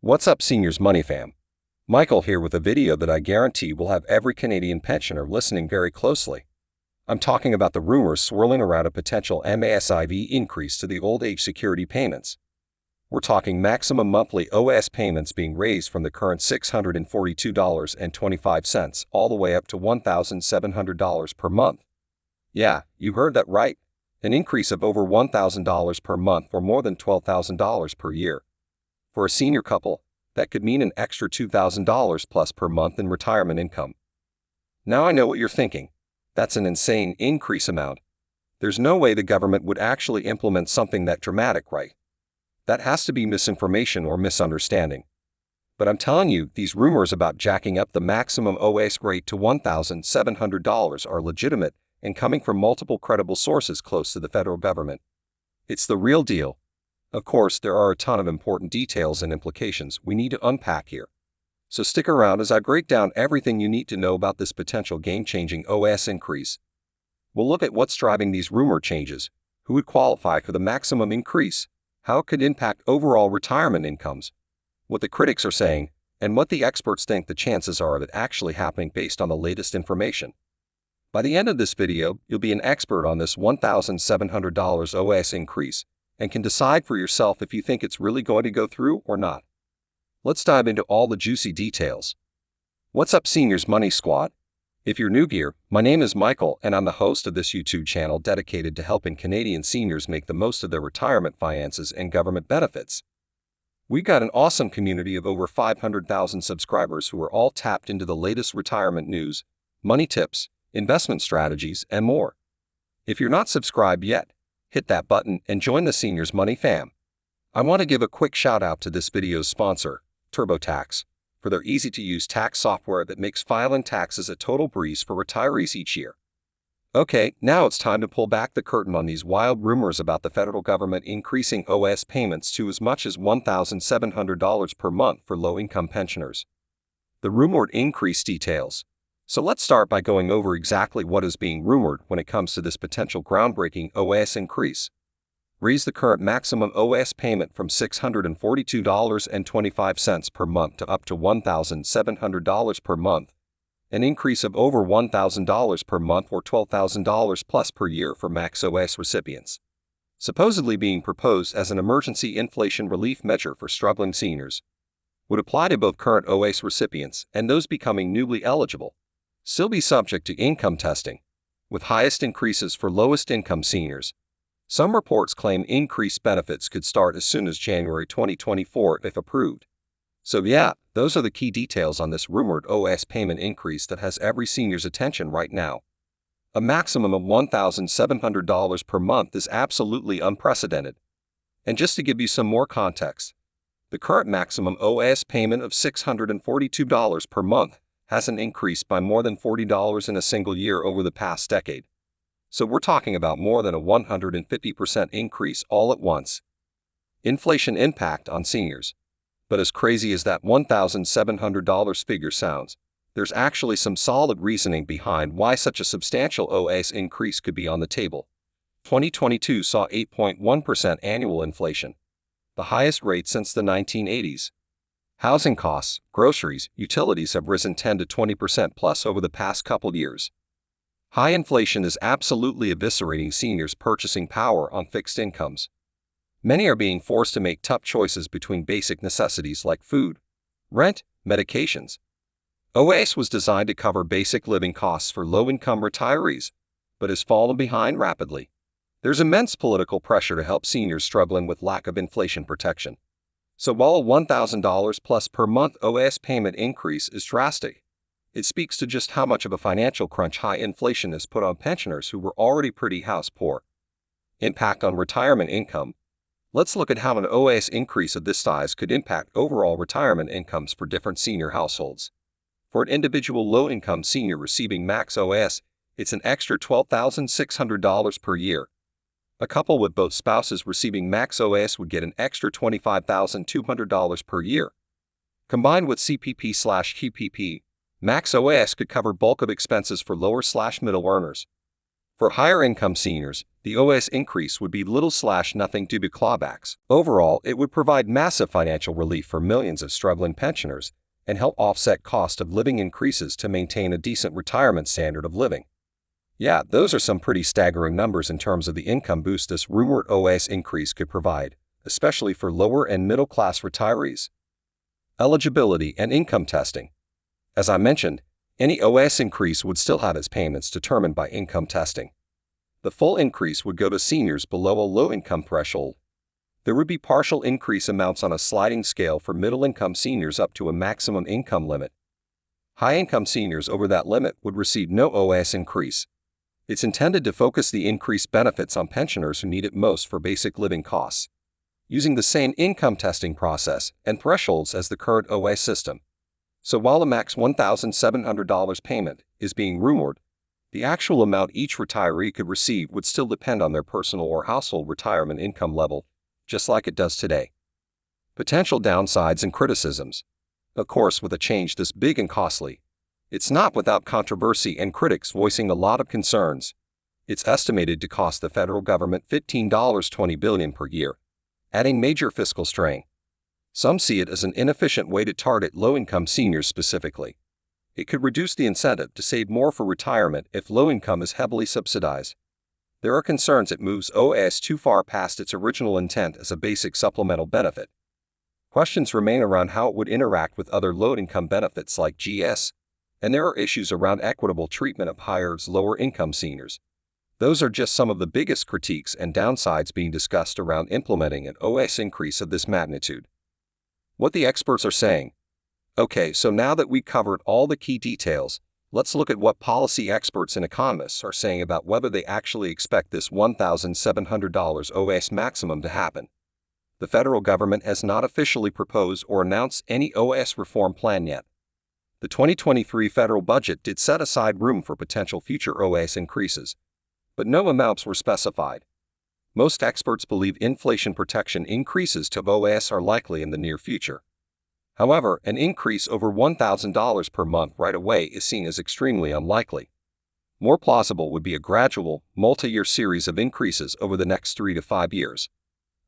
What's up, Seniors Money Fam? Michael here with a video that I guarantee will have every Canadian pensioner listening very closely. I'm talking about the rumors swirling around a potential MASIV increase to the old age security payments. We're talking maximum monthly OAS payments being raised from the current $642.25 all the way up to $1,700 per month. Yeah, you heard that right. An increase of over $1,000 per month or more than $12,000 per year. For a senior couple, that could mean an extra $2,000 plus per month in retirement income. Now I know what you're thinking. That's an insane increase amount. There's no way the government would actually implement something that dramatic, right? That has to be misinformation or misunderstanding. But I'm telling you, these rumors about jacking up the maximum OAS rate to $1,700 are legitimate and coming from multiple credible sources close to the federal government. It's the real deal. Of course, there are a ton of important details and implications we need to unpack here. So stick around as I break down everything you need to know about this potential game-changing OAS increase. We'll look at what's driving these rumor changes, who would qualify for the maximum increase, how it could impact overall retirement incomes, what the critics are saying, and what the experts think the chances are of it actually happening based on the latest information. By the end of this video, you'll be an expert on this $1,700 OAS increase, and can decide for yourself if you think it's really going to go through or not. Let's dive into all the juicy details. What's up, Seniors Money Squad? If you're new here, my name is Michael and I'm the host of this YouTube channel dedicated to helping Canadian seniors make the most of their retirement finances and government benefits. We've got an awesome community of over 500,000 subscribers who are all tapped into the latest retirement news, money tips, investment strategies, and more. If you're not subscribed yet, hit that button and join the Seniors Money Fam. I want to give a quick shout out to this video's sponsor, TurboTax, for their easy-to-use tax software that makes filing taxes a total breeze for retirees each year. Okay, now it's time to pull back the curtain on these wild rumors about the federal government increasing OAS payments to as much as $1,700 per month for low-income pensioners. The rumored increase details. So let's start by going over exactly what is being rumored when it comes to this potential groundbreaking OAS increase. Raise the current maximum OAS payment from $642.25 per month to up to $1,700 per month, an increase of over $1,000 per month or $12,000 plus per year for max OAS recipients. Supposedly being proposed as an emergency inflation relief measure for struggling seniors. Would apply to both current OAS recipients and those becoming newly eligible. Still be subject to income testing, with highest increases for lowest income seniors. Some reports claim increased benefits could start as soon as January 2024 if approved. So yeah, those are the key details on this rumored OAS payment increase that has every senior's attention right now. A maximum of $1,700 per month is absolutely unprecedented. And just to give you some more context, the current maximum OAS payment of $642 per month hasn't increased by more than $40 in a single year over the past decade. So we're talking about more than a 150% increase all at once. Inflation impact on seniors. But as crazy as that $1,700 figure sounds, there's actually some solid reasoning behind why such a substantial OAS increase could be on the table. 2022 saw 8.1% annual inflation, the highest rate since the 1980s. Housing costs, groceries, utilities have risen 10 to 20% plus over the past couple years. High inflation is absolutely eviscerating seniors' purchasing power on fixed incomes. Many are being forced to make tough choices between basic necessities like food, rent, medications. OAS was designed to cover basic living costs for low-income retirees, but has fallen behind rapidly. There's immense political pressure to help seniors struggling with lack of inflation protection. So while a $1,000 plus per month OAS payment increase is drastic, it speaks to just how much of a financial crunch high inflation has put on pensioners who were already pretty house poor. Impact on retirement income. Let's look at how an OAS increase of this size could impact overall retirement incomes for different senior households. For an individual low-income senior receiving max OAS, it's an extra $12,600 per year. A couple with both spouses receiving max OAS would get an extra $25,200 per year. Combined with CPP/QPP, max OAS could cover bulk of expenses for lower/middle earners. For higher-income seniors, the OAS increase would be little/nothing due to clawbacks. Overall, it would provide massive financial relief for millions of struggling pensioners and help offset cost of living increases to maintain a decent retirement standard of living. Yeah, those are some pretty staggering numbers in terms of the income boost this rumored OAS increase could provide, especially for lower and middle-class retirees. Eligibility and income testing. As I mentioned, any OAS increase would still have its payments determined by income testing. The full increase would go to seniors below a low-income threshold. There would be partial increase amounts on a sliding scale for middle-income seniors up to a maximum income limit. High-income seniors over that limit would receive no OAS increase. It's intended to focus the increased benefits on pensioners who need it most for basic living costs, using the same income testing process and thresholds as the current OAS system. So while the max $1,700 payment is being rumored, the actual amount each retiree could receive would still depend on their personal or household retirement income level, just like it does today. Potential downsides and criticisms. Of course, with a change this big and costly, it's not without controversy and critics voicing a lot of concerns. It's estimated to cost the federal government $15.20 billion per year, adding major fiscal strain. Some see it as an inefficient way to target low-income seniors specifically. It could reduce the incentive to save more for retirement if low income is heavily subsidized. There are concerns it moves OAS too far past its original intent as a basic supplemental benefit. Questions remain around how it would interact with other low-income benefits like GS, and there are issues around equitable treatment of lower-income seniors. Those are just some of the biggest critiques and downsides being discussed around implementing an OAS increase of this magnitude. What the experts are saying. Okay, so now that we've covered all the key details, let's look at what policy experts and economists are saying about whether they actually expect this $1,700 OAS maximum to happen. The federal government has not officially proposed or announced any OAS reform plan yet. The 2023 federal budget did set aside room for potential future OAS increases, but no amounts were specified. Most experts believe inflation protection increases to OAS are likely in the near future. However, an increase over $1,000 per month right away is seen as extremely unlikely. More plausible would be a gradual, multi-year series of increases over the next 3 to 5 years.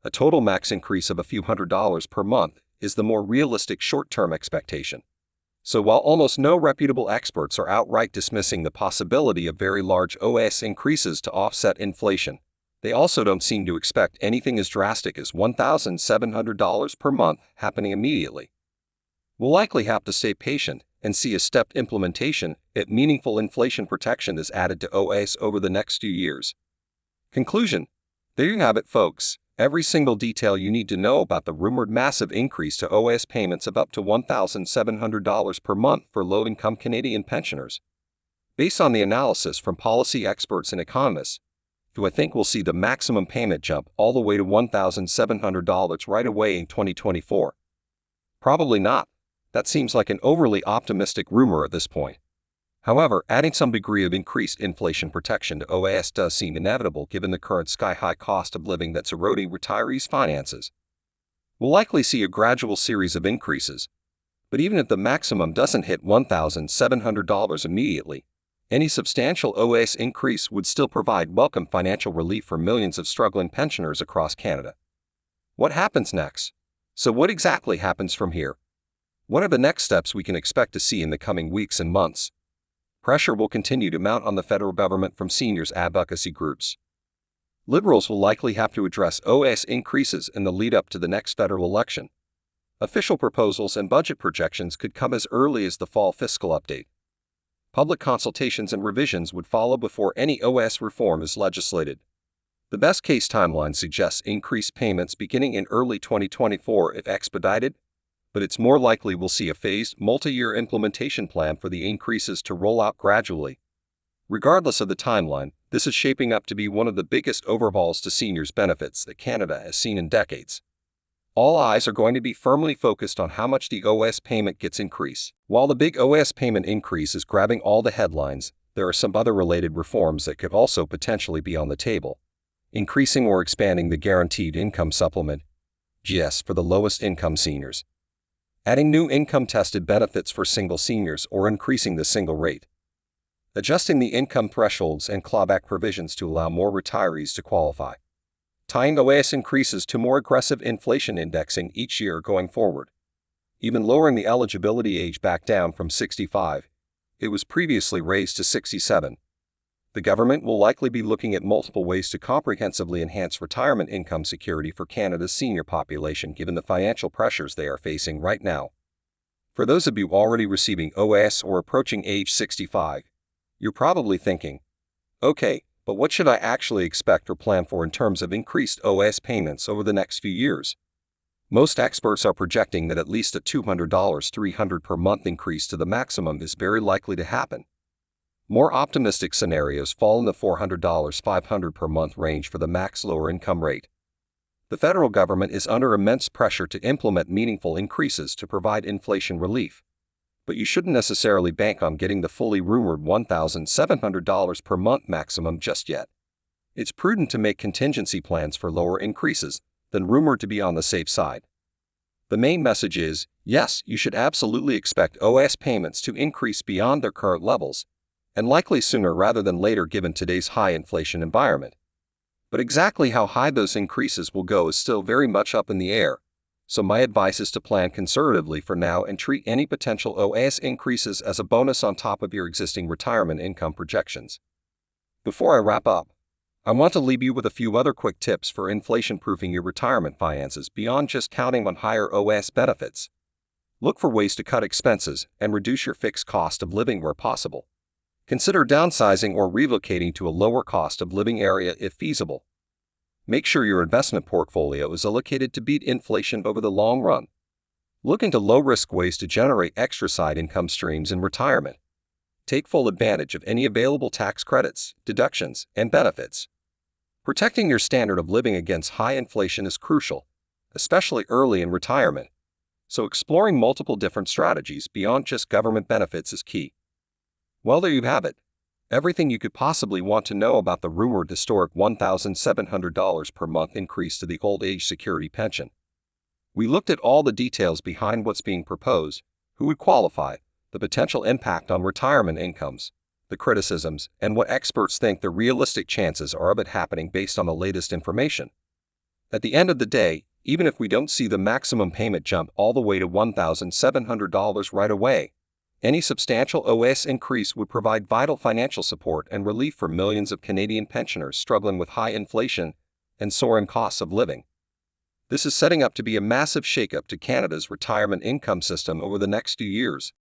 A total max increase of a few $100s per month is the more realistic short-term expectation. So while almost no reputable experts are outright dismissing the possibility of very large OAS increases to offset inflation, they also don't seem to expect anything as drastic as $1,700 per month happening immediately. We'll likely have to stay patient and see a stepped implementation if meaningful inflation protection is added to OAS over the next few years. Conclusion. There you have it, folks. Every single detail you need to know about the rumored massive increase to OAS payments of up to $1,700 per month for low-income Canadian pensioners. Based on the analysis from policy experts and economists, do I think we'll see the maximum payment jump all the way to $1,700 right away in 2024? Probably not. That seems like an overly optimistic rumor at this point. However, adding some degree of increased inflation protection to OAS does seem inevitable given the current sky-high cost of living that's eroding retirees' finances. We'll likely see a gradual series of increases, but even if the maximum doesn't hit $1,700 immediately, any substantial OAS increase would still provide welcome financial relief for millions of struggling pensioners across Canada. What happens next? So what exactly happens from here? What are the next steps we can expect to see in the coming weeks and months? Pressure will continue to mount on the federal government from seniors' advocacy groups. Liberals will likely have to address OAS increases in the lead-up to the next federal election. Official proposals and budget projections could come as early as the fall fiscal update. Public consultations and revisions would follow before any OAS reform is legislated. The best-case timeline suggests increased payments beginning in early 2024 if expedited, but it's more likely we'll see a phased, multi-year implementation plan for the increases to roll out gradually. Regardless of the timeline, this is shaping up to be one of the biggest overhauls to seniors' benefits that Canada has seen in decades. All eyes are going to be firmly focused on how much the OAS payment gets increased. While the big OAS payment increase is grabbing all the headlines, there are some other related reforms that could also potentially be on the table. Increasing or expanding the Guaranteed Income Supplement, GS, for the lowest income seniors. Adding new income-tested benefits for single seniors or increasing the single rate. adjusting the income thresholds and clawback provisions to allow more retirees to qualify, tying OAS increases to more aggressive inflation indexing each year going forward, even lowering the eligibility age back down from 65. It was previously raised to 67. The government will likely be looking at multiple ways to comprehensively enhance retirement income security for Canada's senior population given the financial pressures they are facing right now. For those of you already receiving OAS or approaching age 65, you're probably thinking, okay, but what should I actually expect or plan for in terms of increased OAS payments over the next few years? Most experts are projecting that at least a $200 $300 per month increase to the maximum is very likely to happen. More optimistic scenarios fall in the $400 $500 per month range for the max lower income rate. The federal government is under immense pressure to implement meaningful increases to provide inflation relief. But you shouldn't necessarily bank on getting the fully rumored $1,700 per month maximum just yet. It's prudent to make contingency plans for lower increases than rumored to be on the safe side. The main message is, yes, you should absolutely expect OAS payments to increase beyond their current levels, and likely sooner rather than later given today's high inflation environment. But exactly how high those increases will go is still very much up in the air, so my advice is to plan conservatively for now and treat any potential OAS increases as a bonus on top of your existing retirement income projections. Before I wrap up, I want to leave you with a few other quick tips for inflation-proofing your retirement finances beyond just counting on higher OAS benefits. Look for ways to cut expenses and reduce your fixed cost of living where possible. Consider downsizing or relocating to a lower cost of living area if feasible. Make sure your investment portfolio is allocated to beat inflation over the long run. Look into low-risk ways to generate extra side income streams in retirement. Take full advantage of any available tax credits, deductions, and benefits. Protecting your standard of living against high inflation is crucial, especially early in retirement. So exploring multiple different strategies beyond just government benefits is key. Well, there you have it. Everything you could possibly want to know about the rumored historic $1,700 per month increase to the old age security pension. We looked at all the details behind what's being proposed, who would qualify, the potential impact on retirement incomes, the criticisms, and what experts think the realistic chances are of it happening based on the latest information. At the end of the day, even if we don't see the maximum payment jump all the way to $1,700 right away, any substantial OAS increase would provide vital financial support and relief for millions of Canadian pensioners struggling with high inflation and soaring costs of living. This is setting up to be a massive shakeup to Canada's retirement income system over the next few years.